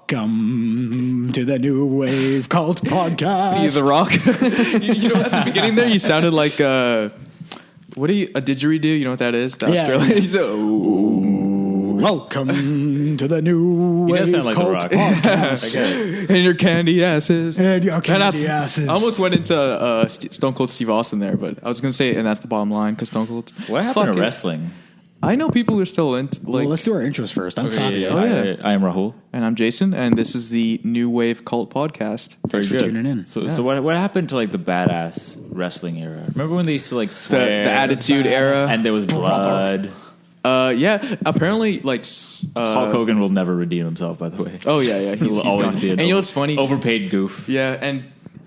Welcome to the New Wave Cult Podcast. He's The Rock. you know, at the beginning there, you sounded like a didgeridoo. You know what that is? The Australian. He's welcome to the New Wave like Cult Podcast. And your candy asses. And your candy asses. I almost went into Stone Cold Steve Austin there, but I was going to say, and that's the bottom line, because Stone Cold. What happened to wrestling? I know people are still into. Well, let's do our intros first. I'm Fabio. I am Rahul. And I'm Jason, and this is the New Wave Cult Podcast. Thanks for tuning in. So what happened to like the badass wrestling era? Remember when they used to like swear? The Attitude Era. And there was blood. Yeah, apparently, like Hulk Hogan will never redeem himself. By the way. Oh yeah. He'll always be. And you know what's funny? Overpaid goof. Yeah, and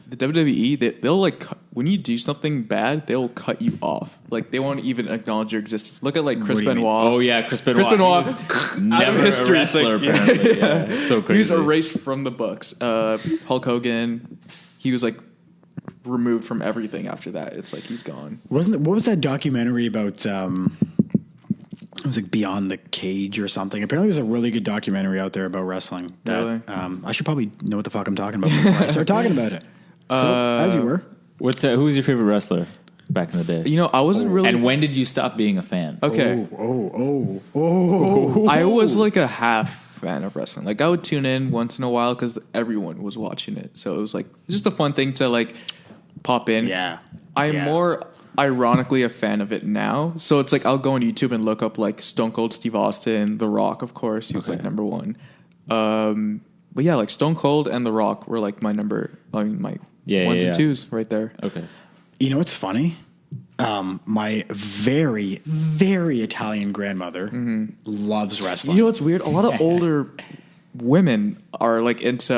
the WWE, they'll like when you do something bad, they'll cut you off. Like they won't even acknowledge your existence. Look at like Chris Benoit. Oh yeah, Chris Benoit. Chris Benoit, never history. a wrestler. Apparently, yeah. So crazy. He's erased from the books. Hulk Hogan, he was like removed from everything after that. It's like he's gone. What was that documentary about? It was like Beyond the Cage or something. Apparently, there's a really good documentary out there about wrestling. That, really? I should probably know what the fuck I'm talking about before I start talking about it. So, as you were. Who was your favorite wrestler back in the day? You know, I wasn't really. And when did you stop being a fan? Okay. I was like a half fan of wrestling. Like I would tune in once in a while because everyone was watching it. So it was like just a fun thing to like pop in. Yeah. I'm more ironically a fan of it now. So it's like I'll go on YouTube and look up like Stone Cold Steve Austin, The Rock, of course. He was like number one. But yeah, like Stone Cold and The Rock were like my ones and twos right there. Okay. You know what's funny? My very, very Italian grandmother loves wrestling. You know what's weird? A lot of older women are like into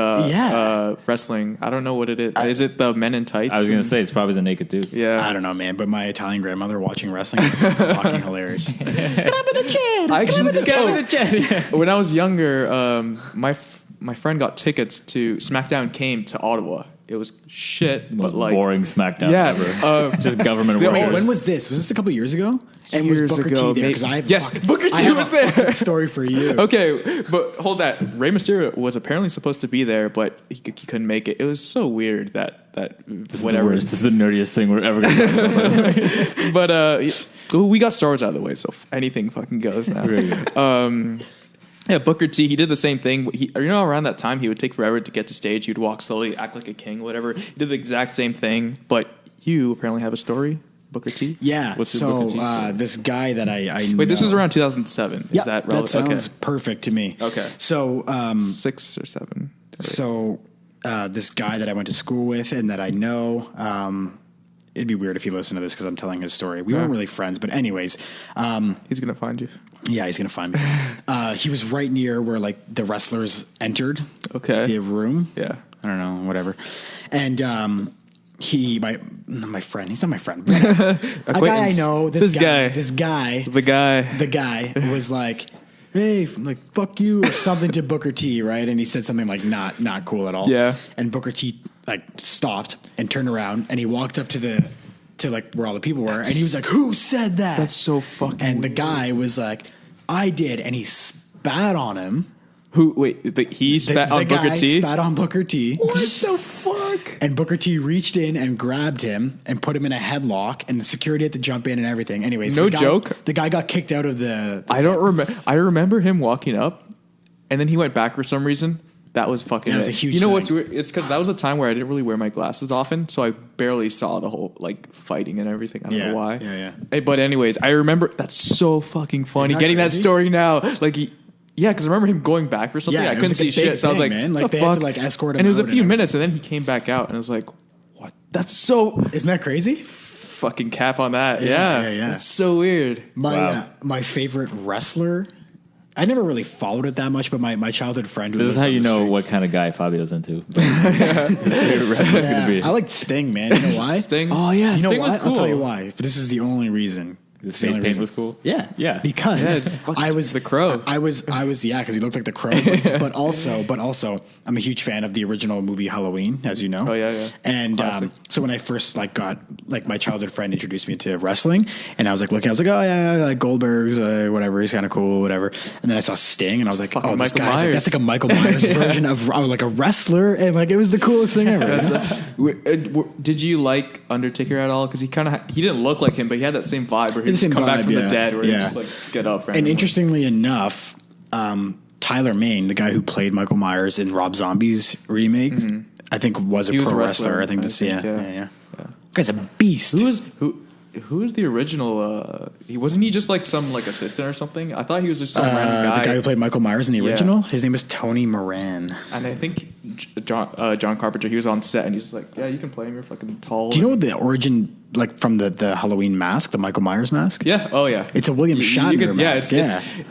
wrestling. I don't know what it is. Is it the men in tights? I was going to say it's probably the naked dudes. Yeah. I don't know, man, but my Italian grandmother watching wrestling is fucking hilarious. Get up in the chair. When I was younger, my friend got tickets to SmackDown came to Ottawa. It was shit, Most but like boring SmackDown ever. Just government workers. When was this? Was this a couple years ago? And Years was Booker ago, T there? maybe. Booker T was there. Story for you. Okay, but hold that. Rey Mysterio was apparently supposed to be there, but he couldn't make it. It was so weird that whatever. This is the nerdiest thing we're ever going to talk about. But we got Star Wars out of the way, so anything fucking goes now. Yeah, Booker T, he did the same thing. Around that time, he would take forever to get to stage. He would walk slowly, act like a king, whatever. He did the exact same thing, but you apparently have a story, Booker T? Yeah, What's Booker T story? This guy that I know. Wait, this was around 2007. Yeah, Is that relevant? that sounds perfect to me. Okay. So, 6 or 7. So, this guy that I went to school with and that I know, it'd be weird if you listen to this because I'm telling his story. We weren't really friends, but anyways. He's going to find you. Yeah, he's going to find me. He was right near where like the wrestlers entered the room. Yeah. I don't know, whatever. And my friend, he's not my friend, but a guy I know, the guy was like, hey, like, fuck you or something to Booker T, right? And he said something like not cool at all. Yeah. And Booker T like stopped and turned around and he walked up to like where all the people were and he was like, who said that? That's so fucking And the weird. guy was like, I did, and he spat on him. He spat on Booker T? Spat on Booker T. What the fuck? And Booker T reached in and grabbed him and put him in a headlock, and the security had to jump in and everything. Anyways, no joke. The guy got kicked out of the I don't remember. I remember him walking up, and then he went back for some reason. That was fucking. That was a huge. You know thing. what's weird? It's because that was a time where I didn't really wear my glasses often, so I barely saw the whole like fighting and everything. I don't know why. Yeah. Hey, but anyways, I remember that's so fucking funny. Getting crazy? that story now, like because I remember him going back for something. Yeah, I it couldn't was like see a big shit, so I was thing, like, man. the Like, they fuck? had to, like, escort him and it was a out few and minutes, and then he came back out, and I was like, what? That's so Isn't that crazy? fucking cap on that. Yeah. That's so weird. My favorite wrestler. I never really followed it that much, but my childhood friend. This is how you know what kind of guy Fabio's into. His favorite wrestler's going to be. I liked Sting, man. You know why? Sting? Oh, yeah. You know Sting why? was cool. I'll tell you why. This is the only reason. His It's the face only paint reason. was cool. Yeah, Yeah. because Yeah, it's fucking I was the Crow. I was yeah, because he looked like the Crow. But also, I'm a huge fan of the original movie Halloween, as you know. Oh, yeah. And Classic. so when I first got my childhood friend introduced me to wrestling, and I was looking, I was like, oh yeah, like Goldberg's, whatever, he's kind of cool, whatever. And then I saw Sting, and I was like, Fucking oh, this Michael guy's Myers. that's like a Michael Myers version of like a wrestler, and like it was the coolest thing ever. Did you like Undertaker at all? Because he didn't look like him, but he had that same vibe where he The just same come back vibe, from yeah. the dead, where Yeah. he just like get up. And randomly. interestingly enough, Tyler Mane, the guy who played Michael Myers in Rob Zombie's remake, I think was a He was pro a wrestler. wrestler, I think I this, think, yeah. Guy's a beast. Who was the original? Wasn't he just like some like assistant or something? I thought he was just some random guy. the guy who played Michael Myers in the Yeah. original? His name was Tony Moran. And I think John Carpenter, he was on set and he's just like, yeah, you can play him. You're fucking tall. Do you know the origin, like from the Halloween mask, the Michael Myers mask? Yeah. Oh, yeah. It's a William Shatner mask.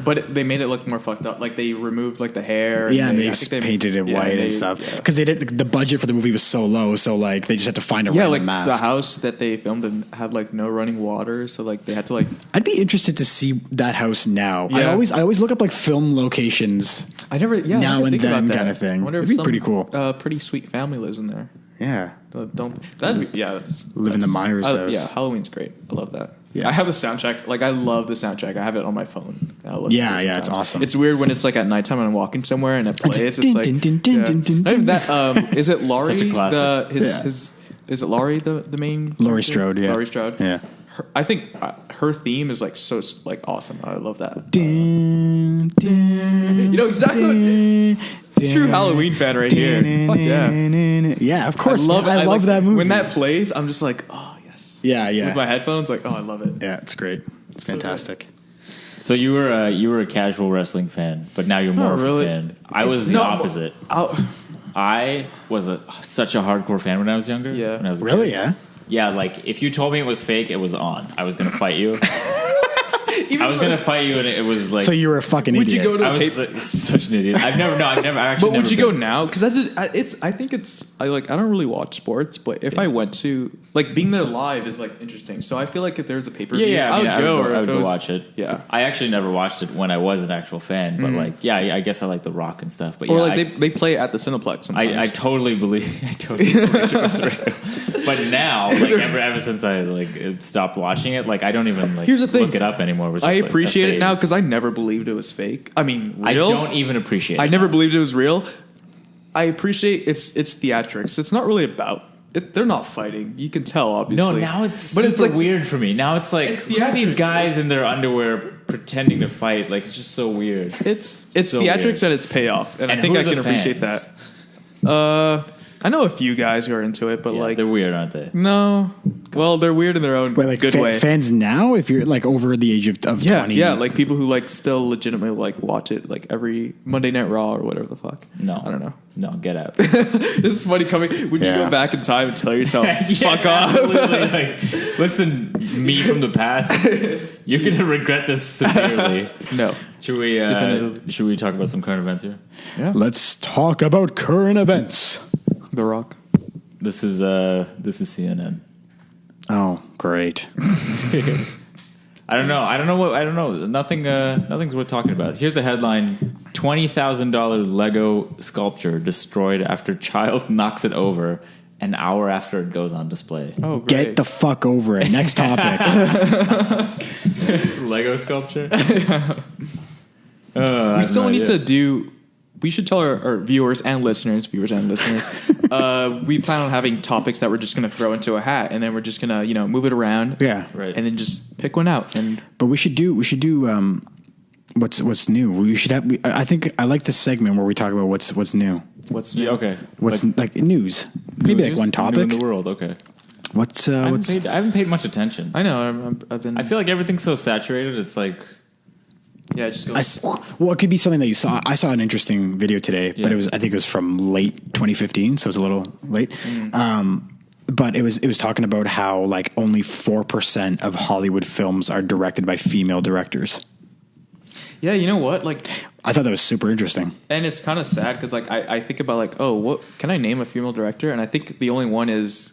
But they made it look more fucked up. Like they removed like the hair. Yeah, and they I think painted it white and stuff. Yeah. Because the budget for the movie was so low, so like they just had to find a Yeah, random like mask. the house that they filmed in had like no running water, so like they had to like. I'd be interested to see that house now. Yeah. I always look up like film locations. I never Now and think then about that. kind of thing. I wonder It'd if be pretty cool. Pretty sweet family lives in there. Yeah. Don't that'd be, yeah. Live in the Myers house. Yeah, Halloween's great. I love that. Yeah. I have the soundtrack. Like I love the soundtrack. I have it on my phone. I listen to Yeah, it yeah, it's sometimes. awesome. It's weird when it's like at nighttime and I'm walking somewhere and it plays. It's dun, like dun, dun, dun, yeah. dun, dun, Not even dun. that. Is it Laurie? Such a classic. His is it Laurie the main? Laurie character? Strode, yeah. Laurie Strode. Yeah. I think her theme is like so like awesome. I love that. Dun, dun, You know exactly. True Halloween fan right here. Fuck yeah. Yeah, of course. I love like, that movie. When that plays, I'm just like, oh yes. Yeah, yeah. With my headphones, like, oh, I love it. Yeah, it's great. It's fantastic. So you were a casual wrestling fan, but now you're more Not of really. a fan. I was the No, opposite. I was such a hardcore fan when I was younger. Yeah. When I was a Really? kid. Yeah. Yeah, like if you told me it was fake, it was on. I was gonna fight you. I was gonna fight you, and it was like. So you were a fucking Would idiot. you go to I was such an idiot. I've never actually. But would never you go been. now? Because I think it's I don't really watch sports, but if I went to like being there live is like interesting. So I feel like if there's a pay per view, Yeah, I would go. Or I if would it go was- watch it. Yeah. I actually never watched it when I was an actual fan, but like, yeah, I guess I like The Rock and stuff. But Or yeah, like they play at the Cineplex. Sometimes. I totally believe. I totally believe it was real. But now, like ever since I like stopped watching it, like I don't even like Here's the thing. look it up anymore. Which I is, like, appreciate a it now phase. because I never believed it was fake. I mean, real? I don't even appreciate. I it never now. believed it was real. I appreciate it's theatrics. It's not really about. They're not fighting. You can tell, obviously. No, now it's super like weird for me. Now it's like It's who are these theatrics. guys in their underwear pretending to fight? Like it's just so weird. It's So theatrics weird. and it's payoff, and I And think who I are the can appreciate fans? that. I know a few guys who are into it, but Yeah, like they're weird, aren't they? no, well, they're weird in their own Wait, like good way. fans now, if you're like over the age of 20. Yeah, like people who like still legitimately like watch it like every Monday Night Raw or whatever the fuck. No, I don't know. No, get out. This is funny coming. Would you Yeah. go back in time and tell yourself, Yes, fuck off? absolutely. Like, listen, me from the past, you're gonna regret this severely. No. Definitively. Should we talk about some current events here? Let's talk about current events. The Rock. This is CNN. Oh, great. I don't know. Nothing's worth talking about. Here's a headline: $20,000 Lego sculpture destroyed after child knocks it over an hour after it goes on display. Oh, great. Get the fuck over it. Next topic. It's a Lego sculpture. We still need to do. We should tell our viewers and listeners, we plan on having topics that we're just going to throw into a hat, and then we're just going to, move it around, Yeah. Right. and then just pick one out. And But we should do what's new. We should have. I think I like this segment where we talk about what's new. what's Yeah, okay. What's like news? Maybe like News? one New topic. in the world. Okay. What's I haven't paid much attention. I know. I've been. I feel like everything's so saturated. It's like yeah. Just go. well, it could be something that you saw. I saw an interesting video today, but Yeah. I think it was from late 2015, so it was a little late. But it was talking about how like only 4% of Hollywood films are directed by female directors. Yeah, you know what? Like, I thought that was super interesting. and it's kind of sad because like I think about like, oh, what can I name a female director? And I think the only one is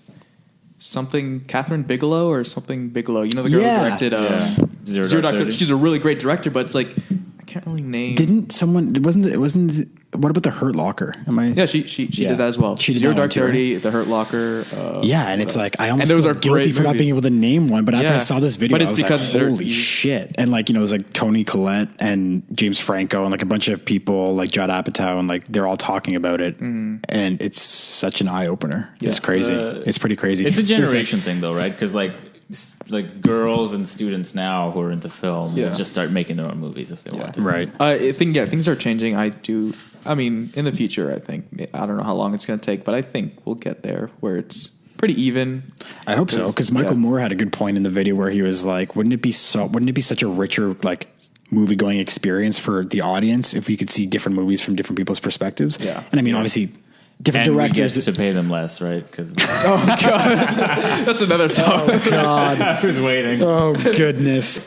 something Catherine Bigelow or something Bigelow. You know the girl Yeah. who directed Zero Dark 30. She's a really great director, but it's like I can't really name. Didn't someone? It wasn't. What about the Hurt Locker? Am I? Yeah, she did that as well. She did Zero that one Dark too, right? 30, The Hurt Locker. Yeah, and it's like I almost those feel are guilty great for not being movies. able to name one. But after I Yeah. saw this video, But it's I was because like, they're "Holy easy. shit!" And like it was like Tony Collette and James Franco and like a bunch of people like Judd Apatow and like they're all talking about it, and it's such an eye opener. It's crazy. It's pretty crazy. It's a It was like- generation thing, though, right? Because like girls and students now who are into film Yeah. just start making their own movies if they want to. right. I think things are changing. I mean, in the future, I think I don't know how long it's going to take, but I think we'll get there where it's pretty even. I hope so because Michael yeah. Moore had a good point in the video where he was like, "Wouldn't it be such a richer like movie going experience for the audience if we could see different movies from different people's perspectives?" Yeah. And I mean, obviously, different And we directors. get to pay them less, right? Because Oh god, that's another topic. God. I was waiting. Oh goodness!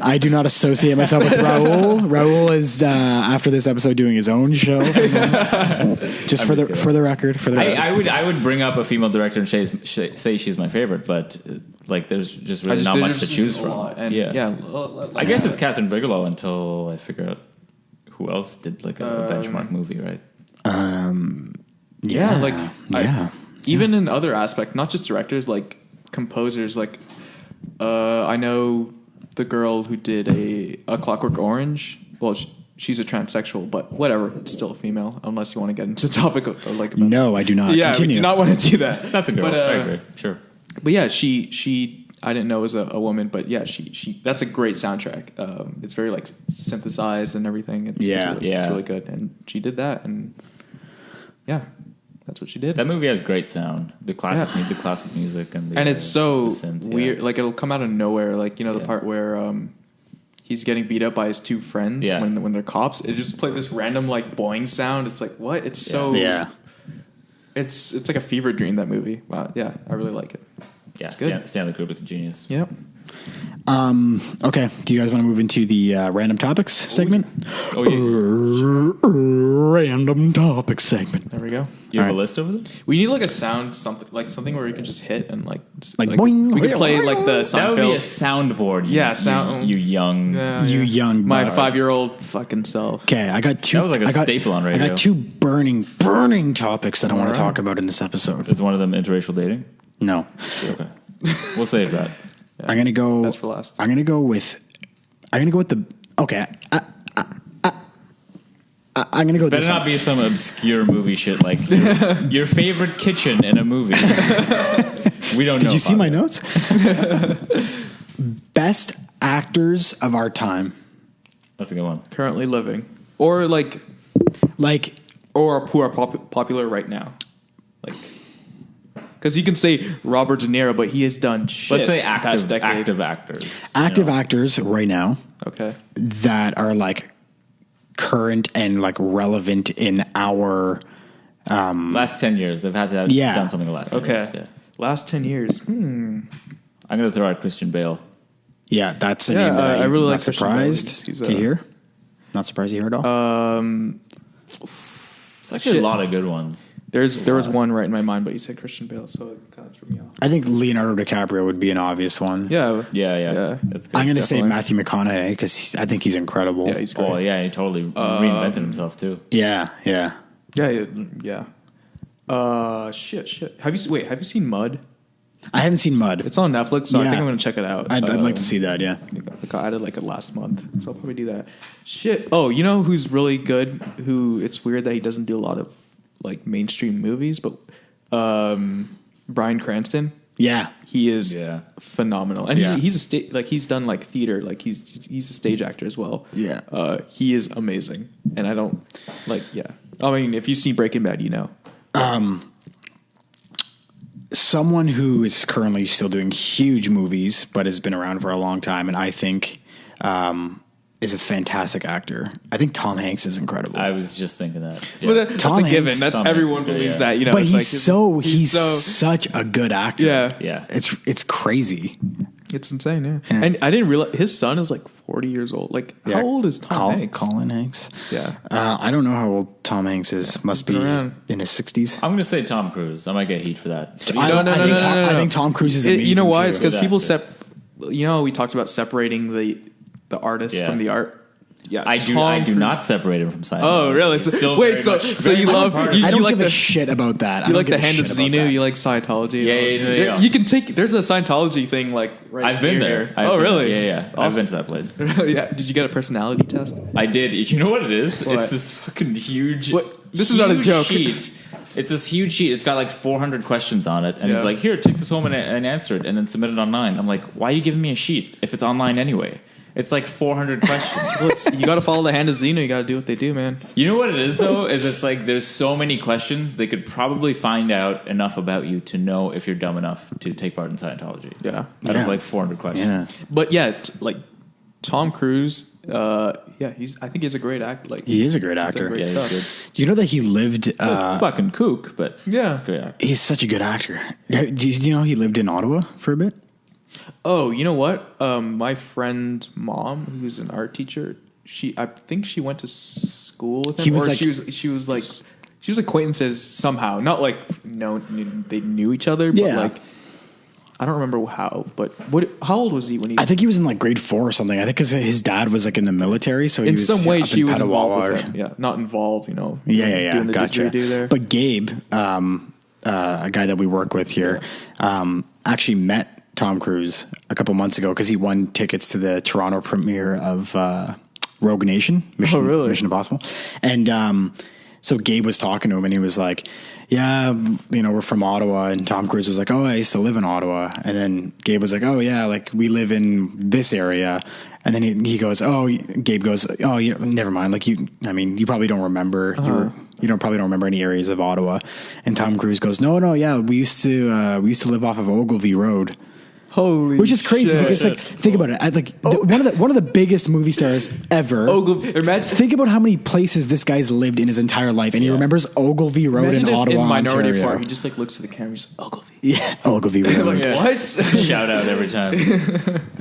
I do not associate myself with Raul. Raul is after this episode doing his own show. Just for the record. I would bring up a female director and say she's my favorite, but like there's just really not much to choose from. And I guess it's Catherine Bigelow until I figure out who else did like a benchmark movie, right? Yeah, like yeah. even in other aspects, not just directors, like composers. Like I know the girl who did a Clockwork Orange. Well, she's a transsexual, but whatever. It's still a female, unless you want to get into the topic of like. About, No, I do not. yeah, Continue. we do not want to do that. That's a girl. But, I agree. Sure. But yeah, she I didn't know it was a woman, but yeah, she that's a great soundtrack. It's very like synthesized and everything. And Yeah. it's really good. And she did that, and yeah, that's what she did. That movie has great sound. The classic music, and And it's so the synth, weird. Like it'll come out of nowhere. Like the Yeah. part where he's getting beat up by his two friends Yeah. when they're cops. It just played this random like boing sound. It's like what? It's so Yeah. It's like a fever dream. That movie. Wow. Yeah, I really like it. Yeah, It's good. Stanley Kubrick's a genius. Yep. Okay. Do you guys want to move into the random topics segment? Oh, yeah. Random topics segment. There we go. You have All a right. list over there? We need like a sound, something where you can just hit and like, just, Like boing, we could play boing, like the That would be a Seinfeld. soundboard. Yeah, sound- You young. You young My buck. 5-year-old fucking self. Okay, I got two. That was like a I got- staple on I radio. got two burning topics that I want to All right. talk about in this episode. Is one of them interracial dating? No, Okay, we'll save that. I'm gonna go. That's for last. I'm gonna go with the. Okay, I'm gonna go with Better this not one. be some obscure movie shit like your favorite kitchen in a movie. We don't know. Did you see about my that. notes? Best actors of our time, That's a good one. Currently living, or like, like or who are popular right now, like. Because you can say Robert De Niro, but he has done shit. Let's say the past decade. active actors. active actors right now Okay. that are like current and like relevant in our. Last 10 years, they've had to have Yeah. done something the last 10 Okay. years. Yeah. Last 10 years. I'm going to throw out Christian Bale. Yeah, that's a Yeah, name that I I'm really not like Christian Bale. surprised He's, to hear. Not surprised to hear at all. It's actually a lot of good ones. There was one right in my mind, but you said Christian Bale, so it kind of threw me off. I think Leonardo DiCaprio would be an obvious one. Yeah. Yeah. That's good. I'm going to say definitely. Matthew McConaughey because I think he's incredible. Yeah, he's great. Oh, yeah, he totally reinvented himself, too. Yeah. Yeah. Shit. Have you seen Mud? I haven't seen Mud. It's on Netflix, so I Yeah. think I'm going to check it out. I'd like to see that. Yeah. I added like it last month, so I'll probably do that. Shit. Oh, you know who's really good? Who it's weird that he doesn't do a lot of like mainstream movies, but Bryan Cranston. Yeah. He is Yeah. phenomenal, and Yeah. he's done like theater, like he's a stage actor as well. Yeah. He is amazing, and I don't like. Yeah, I mean, if you see Breaking Bad, you know. Someone who is currently still doing huge movies, but has been around for a long time, and I think is a fantastic actor. I think Tom Hanks is incredible. I was just thinking that. Yeah. But that's Tom a Hanks- given. That's Tom Hanks everyone is good, believes yeah. that. You know, but it's he's like, such a good actor. Yeah. Yeah. It's crazy. It's insane. Yeah, and I didn't realize his son is like 40 years old. Like, Yeah. how old is Tom Hanks? Colin Hanks. Yeah. I don't know how old Tom Hanks is. Must be been around. in his 60s. I'm gonna say Tom Cruise. I might get heat for that. I think Tom Cruise is amazing. You know why? It's too. because people actors. we talked about separating the artist Yeah. from the art. Yeah, I do Cruise- not separate him from Scientology. Oh, really? It's So, still wait, very so much- so very you much love part of you, I don't you like give a the shit about that. I you don't like the give a Hand of shit about Xenu. that. You like Scientology. Yeah. You can take. There's a Scientology thing like. Right I've been near there. here. I've Oh, been- really? Yeah. I've Awesome. been to that place. Yeah. Did you get a personality test? I did. You know what it is? What? It's this fucking huge. What? This is not a huge joke. Sheet. It's this huge sheet. It's got like 400 questions on it, and Yeah. it's like, here, take this home and answer it, and then submit it online. I'm like, why are you giving me a sheet if it's online anyway? It's like 400 questions. You got to follow the Hand of Xenu. You got to do what they do, man. You know what it is though? Is it's like there's so many questions they could probably find out enough about you to know if you're dumb enough to take part in Scientology. Yeah. Out Yeah. of like 400 questions. Yeah. But yeah, like Tom Cruise. I think he's a great actor. Like He is a great he's actor. great Yeah, he's stuff. good. Do you know that he lived? Fucking kook, but Yeah. great actor. He's such a good actor. Do you know he lived in Ottawa for a bit? Oh, you know what? My friend's mom, who's an art teacher, I think she went to school with him. He was or like- she was acquaintances somehow. Not like they knew each other, but Yeah. like I don't remember how. But how old was he when he? I think he was in like grade 4 or something. I think because his dad was like in the military, so he in was some way up she in was Petawawa involved or- with him. Yeah, not involved. Yeah. Doing the Gotcha. didgeridoo there. But Gabe, a guy that we work with here, actually met Tom Cruise a couple months ago because he won tickets to the Toronto premiere of Rogue Nation. Mission, Oh, really? Mission Impossible. And so Gabe was talking to him, and he was like, "Yeah, we're from Ottawa." And Tom Cruise was like, "Oh, I used to live in Ottawa." And then Gabe was like, "Oh, yeah, like we live in this area." And then he goes, "Oh," Gabe goes, "Oh, never mind. Like you probably don't remember. You probably don't remember any areas of Ottawa." And Tom Cruise goes, "No, yeah, we used to live off of Ogilvy Road." Holy, Which is crazy shit. because, like, think about it. One of the biggest movie stars ever. Imagine. Think about how many places this guy's lived in his entire life, and he remembers Ogilvy Road Imagine in if Ottawa, in Minority Ontario. Report, he just like looks at the camera, he's like, Ogilvy. Yeah, Ogilvy Road. Like, Yeah. what? Shout out every time. I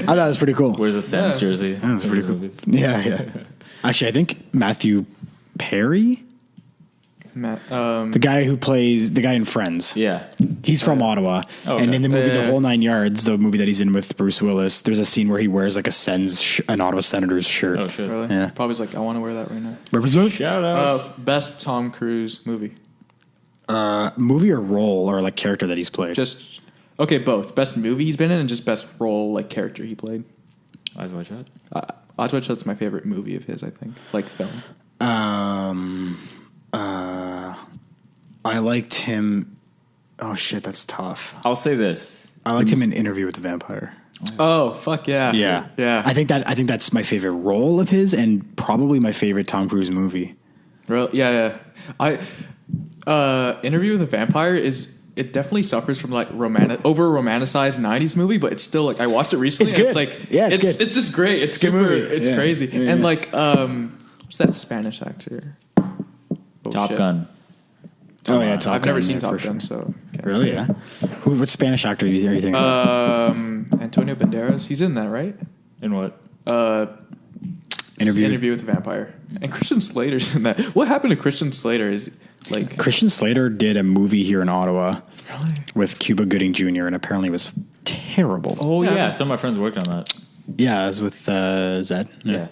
thought that was pretty cool. Where's the Sam's Yeah. jersey? That's pretty cool. Yeah. Actually, I think Matthew Perry, Matt, the guy who plays the guy in Friends, Yeah. he's from Ottawa. Oh, okay. And in the movie Yeah. The Whole Nine Yards, the movie that he's in with Bruce Willis, there's a scene where he wears like an Ottawa Senators shirt. Oh shit. really? Yeah. Probably like, I want to wear that right now. Represent? Shout out. Best Tom Cruise movie. Movie or role or like character that he's played? Just okay, both best movie he's been in and just best role like character he played. Eyes wide shut. Eyes Wide Shut's my favorite movie of his. I think like film. I liked him. Oh shit, that's tough. I'll say this. I liked him in Interview with the Vampire. Oh fuck yeah, yeah. I think that's my favorite role of his, and probably my favorite Tom Cruise movie. Yeah. Interview with a Vampire it definitely suffers from like over romanticized '90s movie, but it's still like I watched it recently. It's and good. It's like Yeah, it's good. It's just great. It's a good super. movie. It's Yeah. crazy. Yeah, and yeah. like what's that Spanish actor? Oh, Top shit. Gun. Oh yeah, Top I've Gun. never seen yeah, Top for Gun, sure. so can't Really? say. Yeah. What Spanish actor are you thinking? about? Antonio Banderas. He's in that, right? In what? Interview with the Vampire. And Christian Slater's in that. What happened to Christian Slater? Is like Christian Slater did a movie here in Ottawa with Cuba Gooding Jr. and apparently it was terrible. Oh Yeah. yeah. Some of my friends worked on that. Yeah, it was with Zed. Yeah.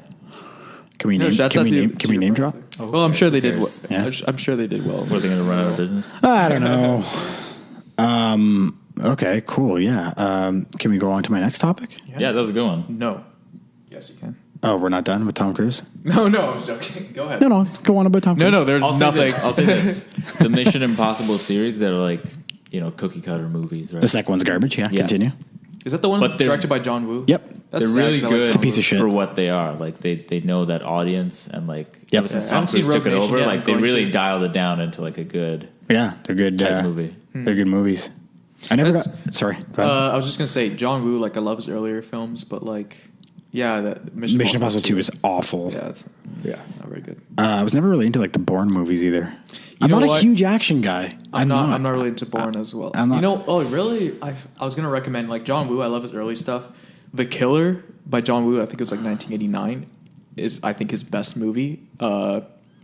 Can we No, name? shouts Can out we to name? you- Can to we your name brother. drop? Well, I'm sure they did. cares? Yeah. I'm sure they did well. Were they going to run out of business? I don't know. Okay, cool. Yeah. Can we go on to my next topic? Yeah, that was a good one. No. Yes, you can. Oh, we're not done with Tom Cruise? No, I was joking. Go ahead. No, go on about Tom Cruise. No, there's I'll say nothing. this. I'll say this. The Mission Impossible series, they're like, cookie cutter movies, right? The second one's garbage. Yeah, Yeah. continue. Is that the one But there's- directed by John Woo? Yep. That's They're sad, really 'cause I like good John It's a piece Woo. of shit. for what they are. Like they know that audience and like Yep. ever since Yeah, I Tom haven't seen Cruise took Rogue it Nation over, yet. like I'm they going really to. dialed it down into like a good Yeah, they're good. type movie. They're good movies. I never got. Sorry. Go ahead. I was just gonna say John Woo. Like I love his earlier films, but like, yeah, that Mission Impossible 2 is awful. Yeah, it's not very good. I was never really into like the Bourne movies either. I'm know not a what? huge action guy. I'm not really into Bourne as well. I'm not- You know? Oh, really? I was gonna recommend like John Woo. I love his early stuff. The Killer by John Woo. I think it was like 1989. Is I think his best movie.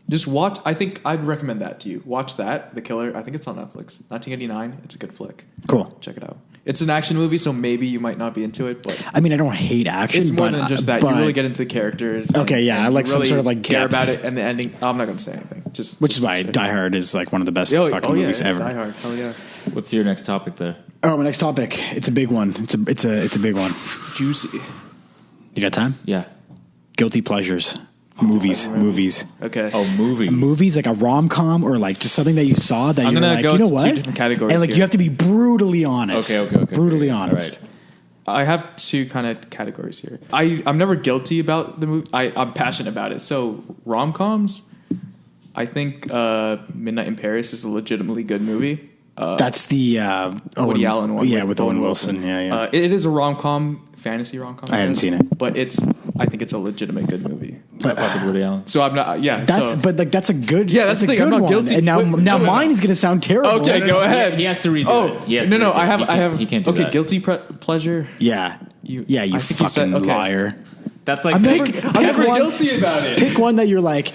Just watch. I think I'd recommend that to you. Watch that, The Killer. I think it's on Netflix. 1989. It's a good flick. Cool. Check it out. It's an action movie, so maybe you might not be into it, but I mean, I don't hate action. it's more but, than just that. But, You really get into the characters. Okay, yeah, I like you some sort of, like, care depth. about it and the ending. I'm not going to say anything. Just which is why check it Die Hard is like one of the best out. fucking movies ever. Die Hard. Hell yeah. What's your next topic there? Oh, my next topic. It's a big one. It's a big one. Juicy. You got time? Yeah. Guilty pleasures. Movies. Okay. Oh, movies. Movies like a rom-com or like just something that you saw that I'm you're gonna like, go you know to what? two different categories and like here. you have to be brutally honest. Okay. Brutally All honest. right. I have two kind of categories here. I'm never guilty about the movie. I'm passionate about it. So rom-coms, I think Midnight in Paris is a legitimately good movie. That's the Woody Allen one. Yeah, with Owen Wilson. Yeah. It is a rom-com, fantasy rom-com. I haven't seen it. But I think it's a legitimate good movie. But Fuck with Woody Allen. So I'm not, yeah. that's so, but like that's a good Yeah, that's a the thing, good I'm not one. guilty. And now Wait, now wait, mine no. is going to sound terrible. Okay, go ahead. He has to redo Oh, it. He has to no, redo I it. have. He can't do okay, that. guilty pleasure. Yeah. You- You I think you fucking said- okay. liar. That's like I'm saying, never- I'm never one- guilty about it. Pick one that you're like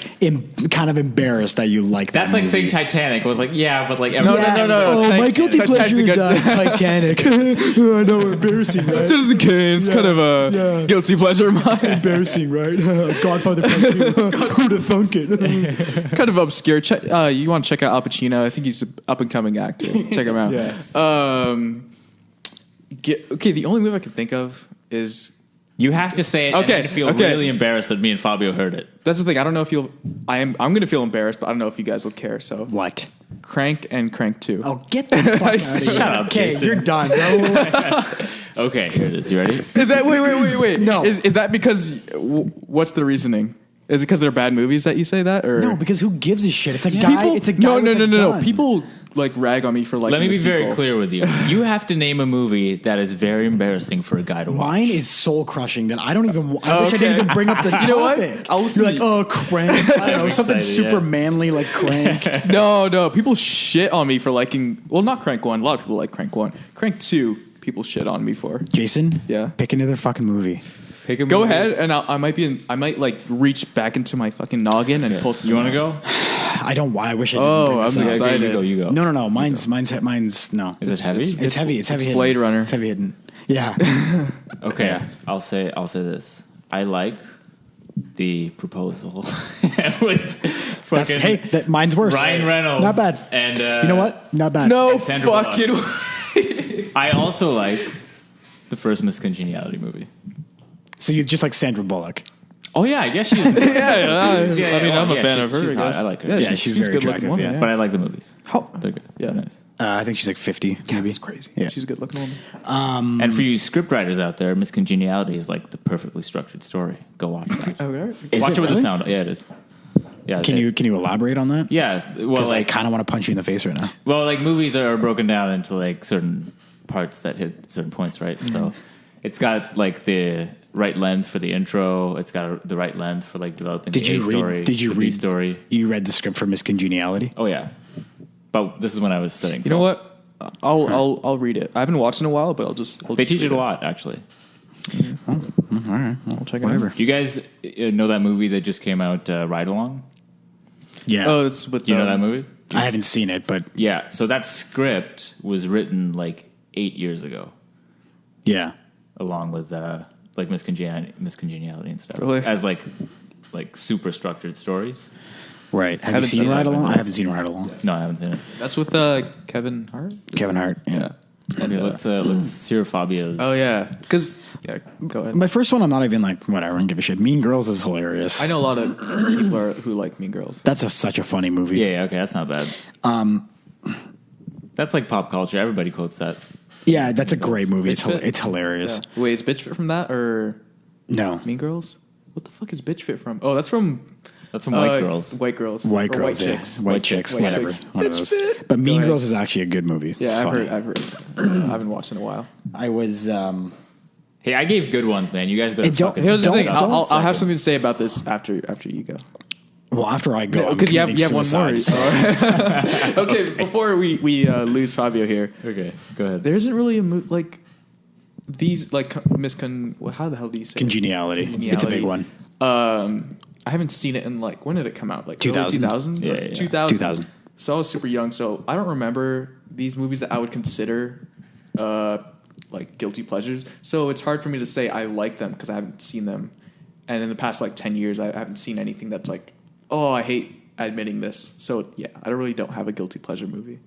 kind of embarrassed that you like. that's that like saying movie. Titanic. Was like, yeah, but like No, everyone. no. Oh, my guilty Titanic's pleasure a is good- Titanic. I know, embarrassing, right? Citizen Kane. It's kind of a Yeah. guilty pleasure of mine. Embarrassing, right? Godfather Part 2. Who'd have thunk it? Kind of obscure. You want to check out Al Pacino? I think he's an up and coming actor. Check him out. Okay, the only movie I can think of is. You have to say it Okay, and then feel okay. really embarrassed that me and Fabio heard it. That's the thing. I don't know if you'll. I'm going to feel embarrassed, but I don't know if you guys will care. So What? Crank and Crank 2. Oh, get the fuck out of here. Shut up, Okay, Jason. you're done. bro. Okay, here it is. You ready? Is that wait? No. Is that because what's the reasoning? Is it because they're bad movies that you say that, or No, because who gives a shit? It's a guy. people? It's a guy. No. with a gun. People like rag on me for like. Let me be very clear with you. You have to name a movie that is very embarrassing for a guy to watch. Mine is soul crushing. That I don't even. I wish I Okay. didn't even bring up the topic. You know what? I'll listen You're to like, you. oh, crank. I don't know, something excited, super yeah. manly like crank. No. People shit on me for liking. Well, not Crank 1. A lot of people like Crank 1. Crank 2. People shit on me for. Jason, Yeah. pick another fucking movie. Pick a Go movie. ahead, and I might like reach back into my fucking noggin and pull. You want to go? I don't. Why? I wish I didn't. Oh, bring this I'm up. excited. You go. You go. No. Mine's no. Is it heavy? It's heavy. It's heavy. it's hitting. Blade Runner. It's heavy hitting. Yeah. Okay, Yeah. I'll say this. I like the proposal with That's fucking mine's worse. Ryan Reynolds. Not bad. And You know what? Not bad. No And Sandra fucking. I also like the first Miss Congeniality movie. So you just like Sandra Bullock. Oh yeah, I guess she's. I mean, I'm a yeah, fan of her. She's I hot. guess. I like her. Yeah, she's very good looking attractive, woman. yeah. But I like the movies. How- They're good. Yeah. They're nice. I think she's like 50. Maybe. That's crazy. Yeah. She's a good looking woman. And for you scriptwriters out there, Miss Congeniality is like the perfectly structured story. Go watch that. Okay. Is watch it with really? the sound. Yeah, it is. Yeah. Can you elaborate on that? Yeah. Well, Because I like kind of want to punch you in the face right now. Well, like movies are broken down into like certain parts that hit certain points, right? So it's got like the right length for the intro. It's got the right length for like developing Did the you A read? story. Did you the B read story? You read the script for Miss Congeniality? Oh yeah, but this is when I was studying. You know film. what? I'll read it. I haven't watched it in a while, but I'll They just teach read it a lot, actually. All right. I'll check Whatever. it out. Do you guys know that movie that just came out, Ride Along? Yeah. Oh, it's with. Do you know that movie? I haven't seen it, but Yeah. So that script was written like 8 years ago, yeah. along with like Miss Congeniality and stuff, Really? as like super structured stories. Right. Have you Haven't seen seen Ride that. Along? I haven't seen Ride Along. No, I haven't seen it. That's with Kevin Hart. Kevin Hart. Yeah. Okay, let's hear Fabio's. Oh yeah, because go ahead. My first one, I'm not even like whatever. I don't give a shit. Mean Girls is hilarious. I know a lot of people who like Mean Girls. That's such a funny movie. Yeah, okay, that's not bad. That's like pop culture. Everybody quotes that. Yeah, that's a great movie. It's Bitch Fit? it's hilarious. Yeah. Wait, is Bitch Fit from that or No. Mean Girls? What the fuck is Bitch Fit from? Oh, that's from That's from White Girls. White Girls. White Or Girls, White yeah. Chicks. White Chicks, White whatever. Chicks. One of Bitch those. Fit. But Mean Go Girls ahead. is actually a good movie. It's Yeah, funny. I've heard. I haven't watched in a while. I was Hey, I gave good ones, man. You guys better Hey, don't- fucking. Here's the Don't- thing. don't I'll have second. something to say about this after you go. well after I go Because you have committing one more. suicide. Okay, before we lose Fabio here, Okay, go ahead. there isn't really a movie like these like how the hell do you say it? Congeniality. It's a big one. I haven't seen it in like, when did it come out? Like 2000? 2000? Yeah. 2000. So I was super young, so I don't remember these movies that I would consider like guilty pleasures. So it's hard for me to say I like them because I haven't seen them. And in the past like 10 years, I haven't seen anything that's like, oh, I hate admitting this. So yeah, I don't have a guilty pleasure movie.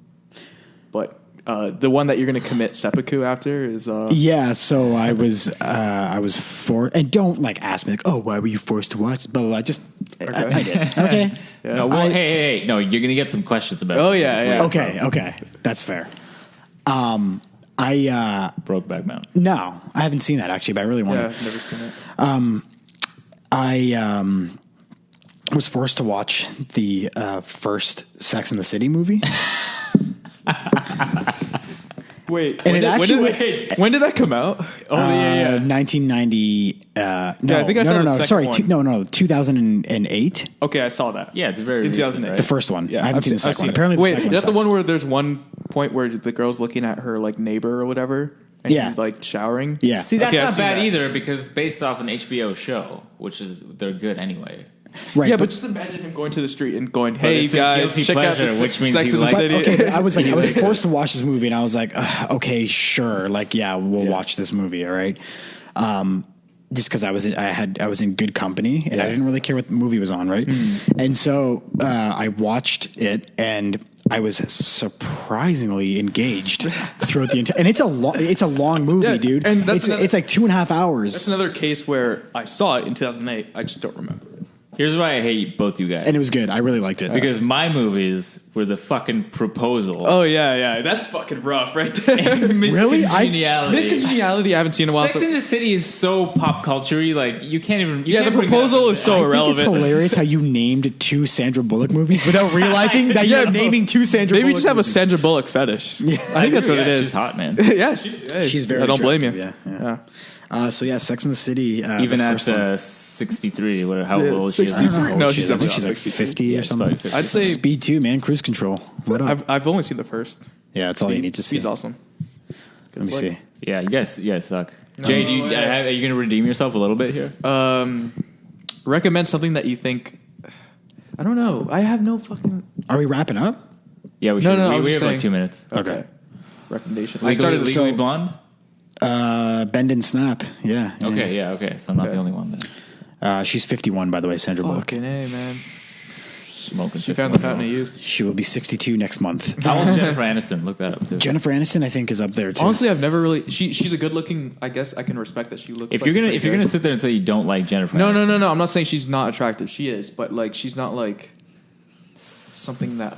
But the one that you're going to commit seppuku after is Yeah, so I was and don't like ask me like, oh, why were you forced to watch? Blah blah. Blah. Just I did. Okay. No, well, hey, no, you're gonna get some questions about. Oh this. yeah. Okay, that's fair. Brokeback Mountain. No, I haven't seen that actually, but I really want Yeah, to. I've never seen it. I was forced to watch the first Sex and the City movie. Wait, And when did that come out? Oh yeah. 1990. No, I think I saw the no. second Sorry, one. 2008. Okay, I saw that. Yeah, it's very In recent, 2008. right? The first one. Yeah, I haven't I've seen the seen- I've second one. seen it. Apparently, Wait, the second is that the sucks. one where there's one point where the girl's looking at her like neighbor or whatever, and Yeah. he's like showering? Yeah. See, that's Okay, I've not seen bad that. either because it's based off an HBO show, which is they're good anyway. Right. Yeah, but just imagine him going to the street and going, "Hey it's a guys, guilty check out pleasure, the which means Sex he and the likes But, City." okay, but I was forced to watch this movie, and I was like, okay, sure, like yeah, we'll Yeah. watch this movie, all right. Just because I was in good company, and I Yeah. didn't really care what the movie was on, right? And so I watched it, and I was surprisingly engaged throughout the entire. And it's a long movie, Yeah, dude. and that's it's like 2.5 hours. That's another case where I saw it in 2008. I just don't remember it. Here's why I hate both you guys. And it was good. I really liked it. because my movies were the fucking Proposal. Oh yeah, that's fucking rough, right there. Really? Congeniality. Miss Congeniality, I haven't seen in a while. Sex So, in the City is so pop culture-y, like you can't even. You yeah, can't The bring it up Proposal as is a- so I think it's irrelevant. hilarious how you named 2 Sandra Bullock movies without realizing that you're Yeah, naming 2 Sandra Maybe Bullock you just have a movies. Sandra Bullock fetish. I think that's what Yeah, it is. She's hot, man. Yeah, She's very I don't blame you. attractive, yeah. So yeah, Sex and the City. Even the at first one. 63, how Yeah, old she is. 63. I don't know how No, old she's she is. I think definitely she's not like 63. 50 Yeah, or she's something. probably 50. I'd say Speed 2, man. Cruise Control. What up? I've only seen the first. Yeah, that's all you need to see. Speed's awesome. Let me see. Yeah, you guys suck. Jay, are you going to redeem yourself a little bit here? Recommend something that you think. I don't know. I have no fucking. Are we wrapping up? Yeah, we should. No, I was we just have saying- like 2 minutes. Okay. Recommendation. Legally, I started Legally so- Blonde? Bend and Snap. Yeah. Okay, okay. So I'm not Okay. the only one then. She's 51, by the way, Sandra Bullock. Fucking A, man. Smoking She shit. found the fountain of youth. She will be 62 next month. How old is Jennifer Aniston? Look that up too. Jennifer Aniston, I think, is up there too. Honestly, I've never really. She's a good looking. I guess I can respect that she looks. If like you're a pretty gonna good- sit there and say you don't like Jennifer, No, Aniston, no. I'm not saying she's not attractive. She is, but like she's not like something that.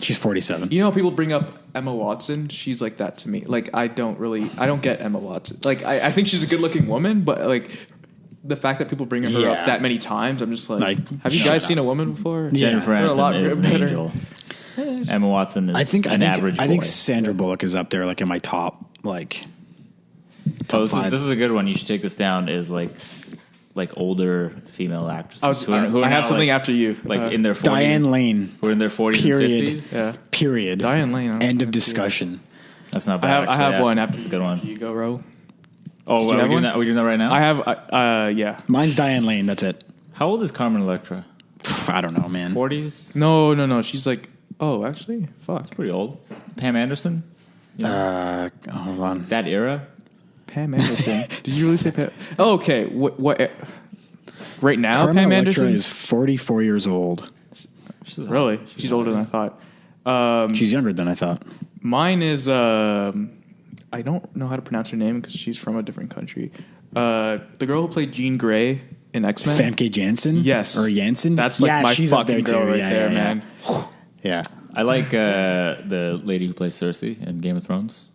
She's 47. You know, how people bring up Emma Watson. She's like that to me. Like I don't get Emma Watson. Like I think she's a good looking woman, but like the fact that people bring her Yeah. up that many times, I'm just like, Like, have you shut guys up. seen a woman before? Jennifer They're a lot Aniston is an better. angel. Emma Watson is I think an average. I think boy. Sandra Bullock is up there, like in my top, like. Oh, this, five. this is a good one. You should take this down. Is like older female actresses. I who are have now, something like, after you. like in their 40s, Diane Lane. who are in their 40s Period. and 50s. Yeah. Period. Diane Lane, I don't End know of if you- discussion. That's not I bad. have actually. one Yeah, after That's a good one. you go, Ro. Oh, you are we, have doing one? that, are we doing that right now? I have. Yeah. Mine's Diane Lane. That's it. How old is Carmen Electra? I don't know, man. 40s? No. She's like. Oh, actually, fuck. Pretty old. Pam Anderson? Hold on. That era? Pam Anderson. Did you really say Pam? Oh, okay. What? Right now, Carmen Pam Electra Anderson is 44 years old. She's really. She's older than I thought. She's younger than I thought. Mine is. I don't know how to pronounce her name because she's from a different country. The girl who played Jean Grey in X-Men. Famke Janssen? Yes. Or Janssen? That's like my she's up fucking there girl too. right Yeah, there, yeah, man. Yeah. I like the lady who plays Cersei in Game of Thrones.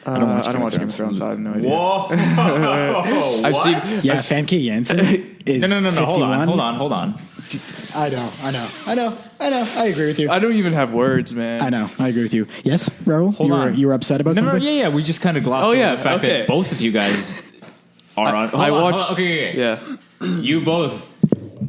I don't watch Game of Thrones, so I have no idea. Whoa! I've seen. Yeah, Famke Janssen is No. 51. Hold on. I know. I agree with you. I don't even have words, man. I know. I agree with you. Yes, Raul? Hold on. You were upset about something? Yeah. We just kind of glossed Oh, over yeah, the fact okay. that both of you guys are on. I hold on, watched. Okay. Yeah. You both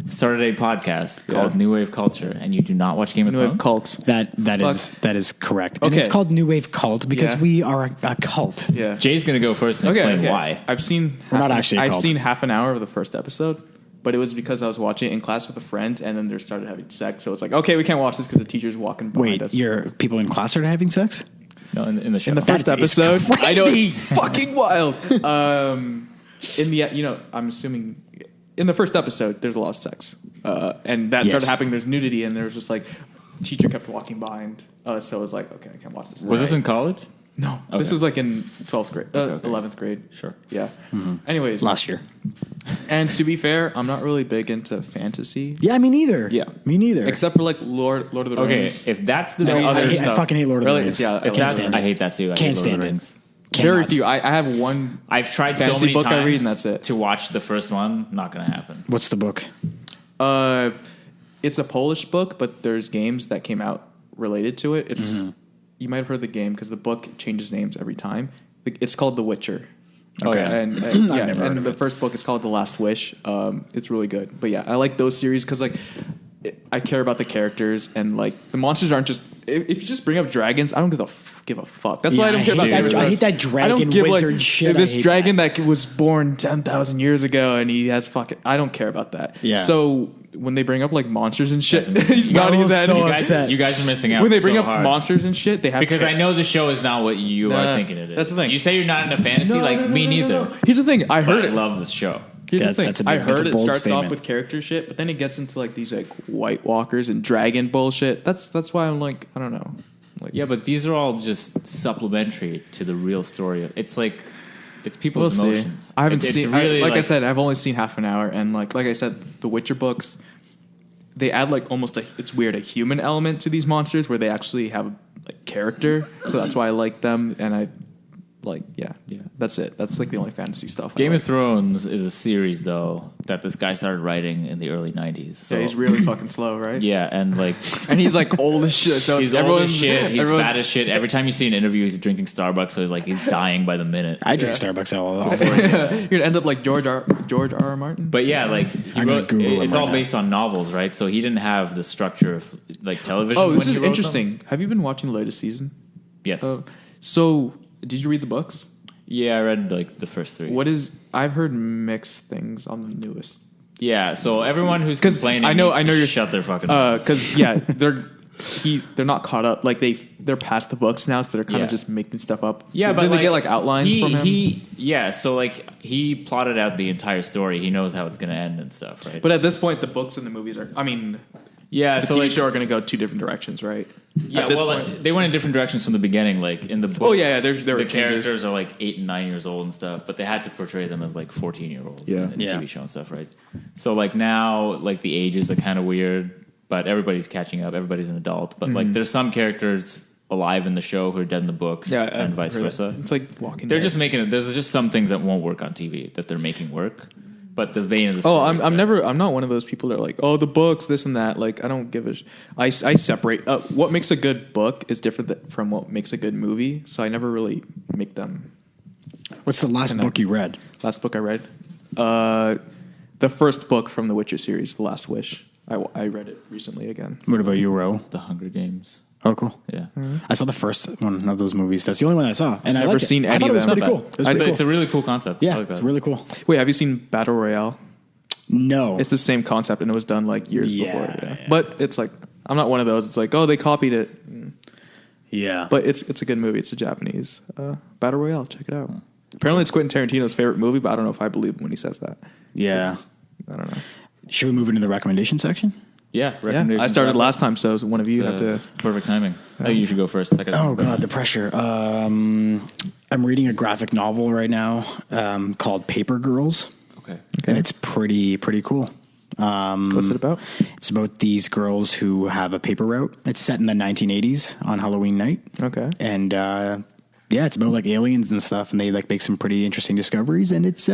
started a podcast called New Wave Culture, and you do not watch Game of New Thrones? Wave Cult. That is correct. And Okay. it's called New Wave Cult because Yeah. we are a cult. Yeah. Jay's going to go first and explain why. I've seen. We're not actually a I've cult. seen half an hour of the first episode, but it was because I was watching it in class with a friend, and then they started having sex. So it's like, okay, we can't watch this because the teacher's walking behind Wait, us. your people in class are having sex? No, in the show. In the first That is episode, I know, crazy. fucking wild. In the, I'm assuming in the first episode, there's a lot of sex, and that Yes. started happening. There's nudity, and there was just like, teacher kept walking behind, so it's like, okay, I can't watch this. Was this in college? No, Okay. this was like in 12th grade, Okay. 11th grade. Sure. Yeah. Anyways, Last year. and to be fair, I'm not really big into fantasy. Yeah, me neither. Yeah. Me neither. Except for like Lord of the Okay, Rings. if that's the No, reason, I fucking hate Lord of the Really? Rings. Yeah, if can't that's, stand I it. hate that too. I Can't hate Lord of stand the it. Rings. Very Cannot. few. I have one. I've tried so Fantasy many book I times read and that's it. to watch the first one. Not going to happen. What's the book? It's a Polish book, but there's games that came out related to it. It's you might have heard the game because the book changes names every time. It's called The Witcher. Oh, yeah. and I've yeah, never heard and of the it. first book is called The Last Wish. It's really good, but yeah, I like those series because like I care about the characters and like the monsters aren't just. If you just bring up dragons, I don't give a fuck. That's why I Yeah, don't I care hate about that- Game of I hate Thrones. that dragon don't give, wizard shit. I This hate dragon that was born 10,000 years ago and he has fucking. I don't care about that. Yeah. So when they bring up like monsters and shit, Guys, he's I nodding was his head. so You guys, upset. you guys are missing out. When they bring so up hard. monsters and shit, they have Because I know the show is not what you Nah, are thinking it is. that's the thing. You say you're not into fantasy, me neither. Here's the thing. I heard But I it. love this show. Here's Yeah, the thing. that's a big- I that's a heard it bold starts statement. off with character shit, but then it gets into like these like White Walkers and dragon bullshit. That's why I'm like, I don't know. Like, Yeah, but these are all just supplementary to the real story. It's like it's we'll people's see. emotions. I haven't It's seen. really like I said, I've only seen half an hour, and like I said, the Witcher books. They add like almost it's weird a human element to these monsters where they actually have like character. So that's why I like them, and I like yeah. That's it. That's like the only fantasy stuff. I Game like. of Thrones is a series though that this guy started writing in the early '90s. So Yeah, he's really fucking slow, right? yeah, and like and he's like old as shit. So he's it's old as everyone's- shit. He's everyone's- fat as shit. Every time you see an interview, he's drinking Starbucks. So he's like he's dying by the minute. I drink Starbucks all You're gonna end up like George R. Martin. But yeah, like he I'm gonna wrote, Google him it's right all now. based on novels, right? So he didn't have the structure of like television. Oh, this when is he wrote interesting. them. Have you been watching the latest season? Yes. So, did you read the books? Yeah, I read like the first three. What is? I've heard mixed things on the newest. Yeah, so everyone who's 'Cause complaining, I know needs to you're shut their fucking mouth. Because yeah, they're not caught up. Like they're past the books now, so they're kind Yeah. of just making stuff up. Yeah, did, but did they get like outlines from him? So like he plotted out the entire story. He knows how it's going to end and stuff, right? But at this point, the books and the movies are. I mean, yeah, the so TV like, show are going to go two different directions, right? yeah, At this well, point. they went in different directions from the beginning. Like in the books, Oh, yeah, there were the changes. characters are like 8 and 9 years old and stuff, but they had to portray them as like 14-year-olds Yeah. in the Yeah. TV show and stuff, right? So like now, like the ages are kind of weird, but everybody's catching up. Everybody's an adult, but like there's some characters alive in the show who are dead in the books, and vice versa. It's like Walking They're Dead. just making it. There's just some things that won't work on TV that they're making work. But the vein of the Oh, story I'm is that- never. I'm not one of those people that are like, oh, the books, this and that. Like, I don't give a. I separate. What makes a good book is different from what makes a good movie. So I never really make them. What's the last book you read? Last book I read, the first book from the Witcher series, The Last Wish. I read it recently again. What about you, Ro? The Hunger Games. Oh, cool. Yeah. I saw the first one of those movies. That's the only one I saw, and I Never liked it. seen I any thought of it was them. pretty Not cool. bad. It was pretty It's a cool. really cool concept. I Yeah, like it's that. really cool. Wait, have you seen Battle Royale? No, It's the same concept, and it was done like years Yeah, before. Yeah. yeah. But it's like I'm not one of those. It's like, oh, they copied it. yeah, But it's a good movie. It's a Japanese Battle Royale. Check it out. Apparently, it's Quentin Tarantino's favorite movie, but I don't know if I believe him when he says that. yeah. I don't know. Should we move into the recommendation section? Yeah. Yeah, recommendations I started wrap up. last time, so one of you have to. Perfect timing. I think you should go first. Oh God, the pressure. I'm reading a graphic novel right now called Paper Girls, Okay. and it's pretty cool. What's it about? It's about these girls who have a paper route. It's set in the 1980s on Halloween night. Okay. And yeah, it's about like aliens and stuff, and they like make some pretty interesting discoveries, and it's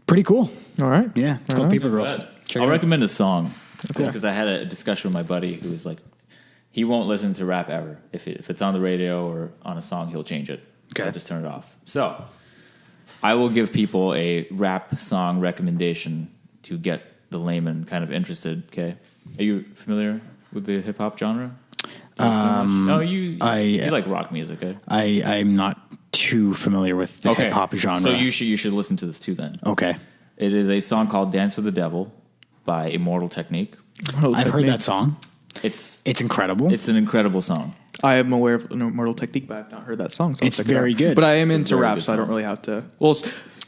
pretty cool. All right. Yeah, it's called Paper Girls. Check I'll it out. recommend a song Okay. because I had a discussion with my buddy who was like, he won't listen to rap ever. If it's on the radio or on a song, he'll change it. Okay. He'll just turn it off. So I will give people a rap song recommendation to get the layman kind of interested. Okay, are you familiar with the hip hop genre? No, you like rock music. Eh? I'm not too familiar with the hip hop genre. So you should listen to this too. Then okay, it is a song called "Dance with the Devil" by Immortal Technique. I've heard that song. It's incredible. It's an incredible song. I am aware of Immortal Technique, but I've not heard that song. So it's very good. But I am into rap, so I don't really have to. Well,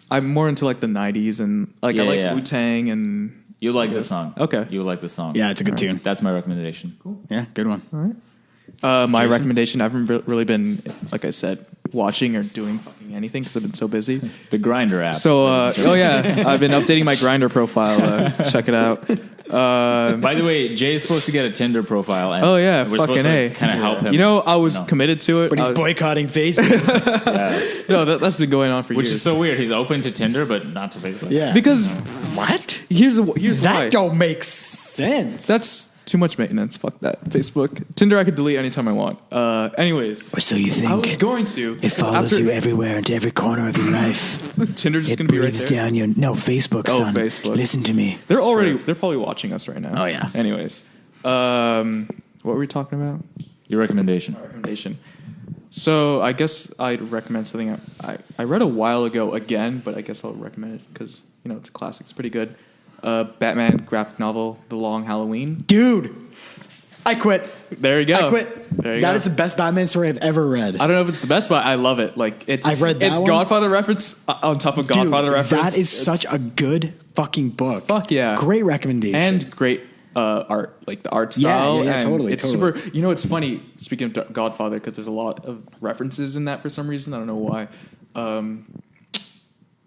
I'm more into like the '90s and like I like Wu-Tang and. You like this song. Okay. You like the song. Yeah, it's a good tune. That's my recommendation. Cool. Yeah, good one. All right. My recommendation, I haven't really been, like I said, watching or doing fucking anything because I've been so busy. The Grindr app. So, I've been updating my Grindr profile. Check it out. By the way, Jay is supposed to get a Tinder profile. And we're fucking supposed to kind of help him. You know, I was committed to it. But he's boycotting Facebook. No, that's been going on for years. Which is so weird. He's open to Tinder, but not to Facebook. Yeah. Because what? Here's why. That don't make sense. That's too much maintenance. Fuck that. Facebook. Tinder I could delete anytime I want. Anyways. Or so you think. I was going to. It follows you everywhere into every corner of your life. Tinder's just going to be right there. Down your... No, Facebook, son. Facebook. Listen to me. They're probably watching us right now. Oh, yeah. Anyways. What were we talking about? Your recommendation. My recommendation. So I guess I'd recommend something I read a while ago again, but I guess I'll recommend it because, it's a classic. It's pretty good. Batman graphic novel, The Long Halloween. Dude, I quit. There you go. I quit. That is the best Batman story I've ever read. I don't know if it's the best, but I love it. Like I've read that it's one. Godfather reference on top of Godfather reference. That is such a good fucking book. Fuck yeah. Great recommendation. And great art, like the art style. Yeah, and totally. It's super. It's funny, speaking of Godfather, because there's a lot of references in that for some reason. I don't know why.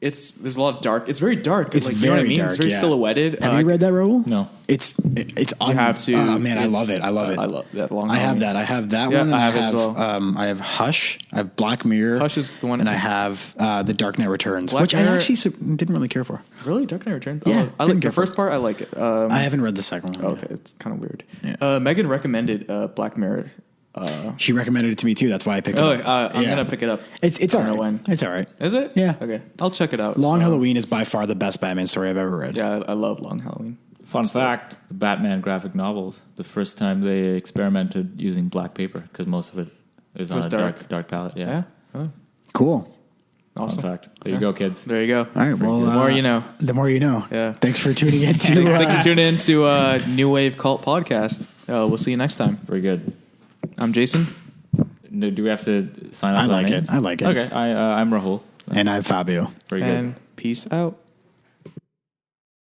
There's a lot of dark. It's very dark. It's like, very you know what I mean? dark. It's very silhouetted. Have you read that, Raoul? No. It's you have to. Oh man, I love it. I love that long. I have that. I have that Yeah, one. And I have it as well. I have Hush. I have Black Mirror. Hush is the one. And I have The Dark Knight Returns, Black which Mirror, I actually didn't really care for. Really, Dark Knight Returns. Yeah, I like the first part. I like it. I haven't read the second one. Okay, it's kind of weird. Yeah. Megan recommended Black Mirror. She recommended it to me too. That's why I picked it up. I'm gonna pick it up. It's all right. When. It's all right. Is it? Yeah. Okay, I'll check it out. Long Halloween is by far the best Batman story I've ever read. Yeah, I love Long Halloween. Fun fact: the Batman graphic novels, the first time they experimented using black paper because most of it is on a dark palette. Yeah. Oh, Cool. awesome. Fun fact. There you go, kids. There you go. All right. Well, the more you know. The more you know. Yeah. Thanks for tuning in to. Thanks for tuning in to New Wave Cult Podcast. We'll see you next time. Very good. I'm Jason. Do we have to sign up? I like names? it. I like it. Okay. I'm Rahul. And I'm Fabio. Very good. And peace out.